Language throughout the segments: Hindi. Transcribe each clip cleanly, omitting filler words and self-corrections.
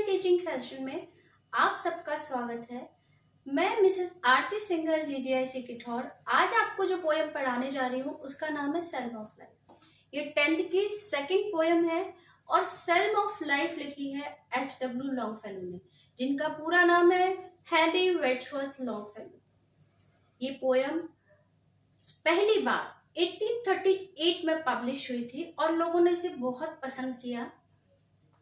ऑनलाइन टीचिंग सेशन में आप सबका स्वागत है। मैं मिसेस आरती सिंघल जीजीआईसी किठौर आज आपको जो पोयम पढ़ाने जा रही हूँ उसका नाम है सेल्म ऑफ लाइफ। ये 10th की सेकंड पोयम है और सेल्म ऑफ लाइफ लिखी है H.W. लॉन्गफेलो ने, जिनका पूरा नाम है हेनरी वेड्सवर्थ लॉन्गफेलो। ये पोयम पहली बार 1838 में पब्लिश हुई थी और लोगों ने इसे बहुत पसंद किया।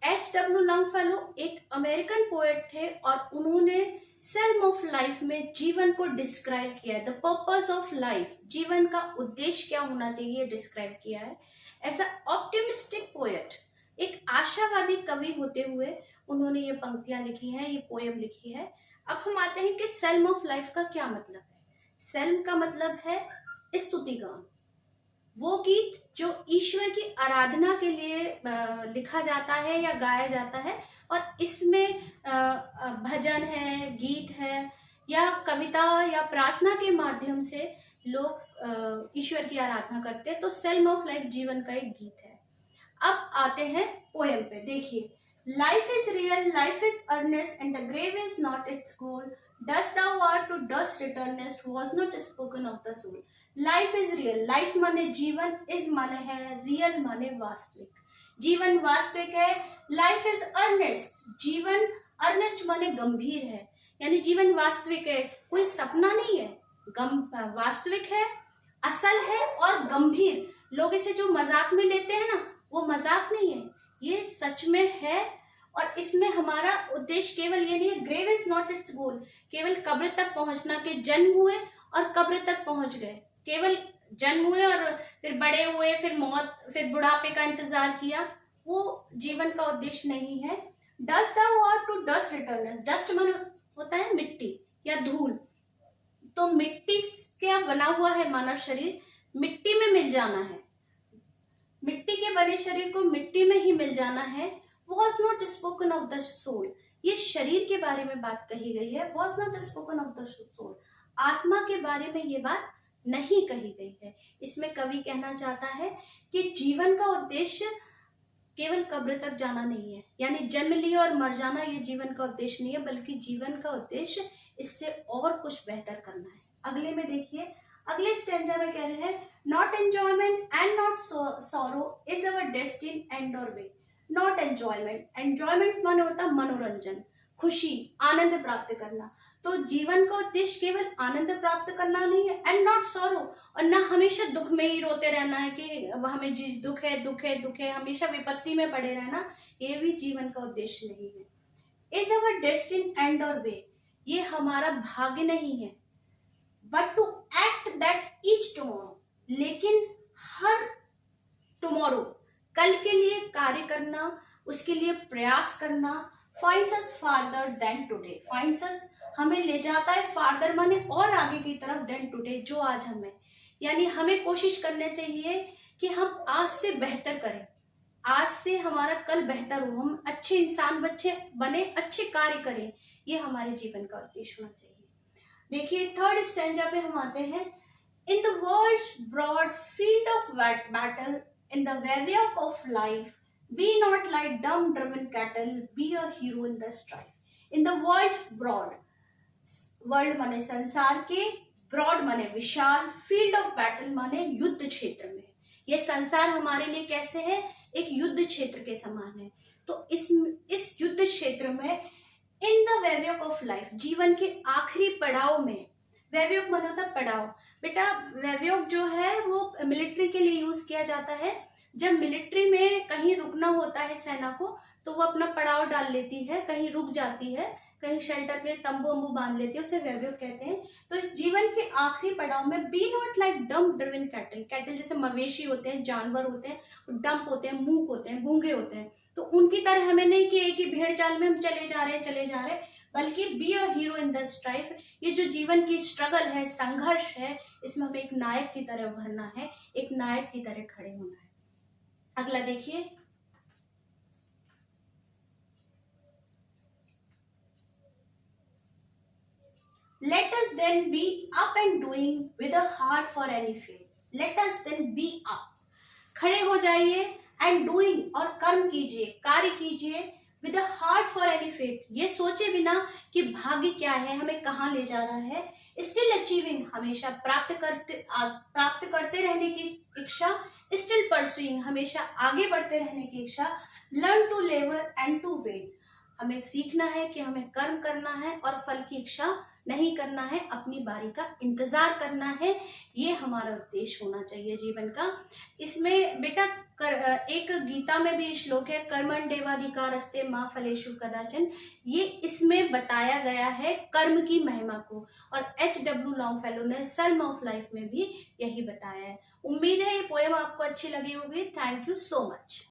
H.W. लॉन्गफेलो एक अमेरिकन पोएट थे और उन्होंने सेल्म ऑफ लाइफ में जीवन को डिस्क्राइब किया है। द पर्पस ऑफ लाइफ, जीवन का उद्देश्य क्या होना चाहिए, डिस्क्राइब किया है। एज अ ऑप्टिमिस्टिक पोएट, एक आशावादी कवि होते हुए उन्होंने ये पंक्तियां लिखी हैं, ये पोएम लिखी है। अब हम आते हैं कि सेल्म ऑफ लाइफ का क्या मतलब है। सेल्म का मतलब है स्तुति गान, वो गीत जो ईश्वर की आराधना के लिए लिखा जाता है या गाया जाता है, और इसमें भजन है, गीत है या कविता या प्रार्थना के माध्यम से लोग ईश्वर की आराधना करते हैं। तो सेल्म ऑफ लाइफ जीवन का एक गीत है। अब आते हैं पोएम पे। देखिए, life is real, life is earnest and the grave is not its goal, dust thou art to dust returnest was not spoken of the soul। Life is real, life माने जीवन, इज माने है, रियल माने वास्तविक, जीवन वास्तविक है। लाइफ इज अर्नेस्ट, जीवन अर्नेस्ट माने गंभीर है, यानी जीवन वास्तविक है, कोई सपना नहीं है, वास्तविक है, असल है और गंभीर। लोग इसे जो मजाक में लेते हैं ना, वो मजाक नहीं है, ये सच में है। और इसमें हमारा उद्देश्य केवल ये नहीं है, ग्रेव इज नॉट इट्स गोल, केवल कब्र तक पहुंचना के जन्म हुए और कब्र तक पहुंच गए, केवल जन्म हुए और फिर बड़े हुए, फिर मौत, फिर बुढ़ापे का इंतजार किया, वो जीवन का उद्देश्य नहीं है। Dust thou art to dust returnest, dust मन होता है मिट्टी या धूल, तो मिट्टी क्या बना हुआ है मानव शरीर, मिट्टी में मिल जाना है, मिट्टी के बने शरीर को मिट्टी में ही मिल जाना है। was not spoken of the soul, ये शरीर के बारे में बात कही गई है। was not spoken of the soul, आत्मा के बारे में ये बात नहीं कही गई है। इसमें कवि कहना चाहता है कि जीवन का उद्देश्य केवल कब्र तक जाना नहीं है, यानी जन्म लिया और मर जाना, ये जीवन का उद्देश्य नहीं है, बल्कि जीवन का उद्देश्य इससे और कुछ बेहतर करना है। अगले में देखिए, अगले स्टैंजा में कह रहे हैं, not enjoyment and not sorrow is our destine and और वे। नॉट एंजॉयमेंट, एंजॉयमेंट माने होता है मनोरंजन, खुशी, आनंद प्राप्त करना। तो जीवन का उद्देश्य केवल आनंद प्राप्त करना नहीं है, एंड नॉट सॉरो, और ना हमेशा दुख में ही रोते रहना है कि हमें दुख है दुख है दुख है, हमेशा विपत्ति में पड़े रहना, ये भी जीवन का उद्देश्य नहीं है। इज अवर डेस्टिन एंड और वे, ये हमारा भाग्य नहीं है। But to act that each tomorrow, लेकिन हर टुमारो, कल के लिए कार्य करना, उसके लिए प्रयास करना। फाइंड्स अस फार्दर देन टुडे, फाइंड्स अस हमें ले जाता है, फार्दर माने और आगे की तरफ, देन टुडे जो आज हमें, यानी हमें कोशिश करनी चाहिए कि हम आज से बेहतर करें, आज से हमारा कल बेहतर हो, हम अच्छे इंसान बच्चे बने, अच्छे कार्य करें, ये हमारे जीवन का उद्देश्य होना चाहिए। देखिए, थर्ड स्टैंजा पे हम आते हैं। In the world's broad field of battle, in the havoc of life, be not like dumb driven cattle, be a hero in the strife। in the world's broad, world माने संसार के, ब्रॉड माने विशाल, फील्ड ऑफ बैटल माने युद्ध क्षेत्र में। ये संसार हमारे लिए कैसे है, एक युद्ध क्षेत्र के समान है। तो इस युद्ध क्षेत्र में, in the havoc of life, जीवन के आखिरी पड़ाव में, वैव्योग माना होता पड़ाव। बेटा, वैव्योग जो है वो मिलिट्री के लिए यूज किया जाता है। जब मिलिट्री में कहीं रुकना होता है सेना को, तो वो अपना पड़ाव डाल लेती है, कहीं रुक जाती है, कहीं शेल्टर के तंबू वंबू बांध लेती है, उसे वैव्योग कहते हैं। तो इस जीवन के आखिरी पड़ाव में, be not like dumb driven cattle, cattle जैसे मवेशी होते हैं, जानवर होते हैं, डंप होते हैं, मूक होते हैं, गूंगे होते हैं, तो उनकी तरह हमें नहीं कि एक ही भेड़ चाल में हम चले जा रहे, बल्कि be a hero in the strife. ये जो जीवन की स्ट्रगल है, संघर्ष है, इसमें हमें एक नायक की तरह उभरना है, एक नायक की तरह खड़े होना है। अगला देखिए, let us then be up and doing with a heart for any faith. Let us then be up, खड़े हो जाइए, एंड डूइंग, और कर्म कीजिए, कार्य कीजिए, with a heart for any fate, ये सोचे बिना कि भाग्य क्या है, हमें कहाँ ले जा रहा है, स्टिल अचीविंग, हमेशा प्राप्त करते रहने की इच्छा, स्टिल परसुइंग, हमेशा आगे बढ़ते रहने की इच्छा, लर्न टू लेवर एंड टू वेट, हमें सीखना है कि हमें कर्म करना है और फल की इच्छा नहीं करना है, अपनी बारी का इंतजार करना है, ये हमारा उद्देश्य होना चाहिए जीवन का। इसमें बेटा एक गीता में भी श्लोक है, कर्मण्येवाधिकारस्ते मा फलेषु कदाचन, ये इसमें बताया गया है कर्म की महिमा को, और H.W. लॉन्गफेलो ने सल्म ऑफ लाइफ में भी यही बताया है। उम्मीद है ये पोएम आपको अच्छी लगी होगी। Thank you so much.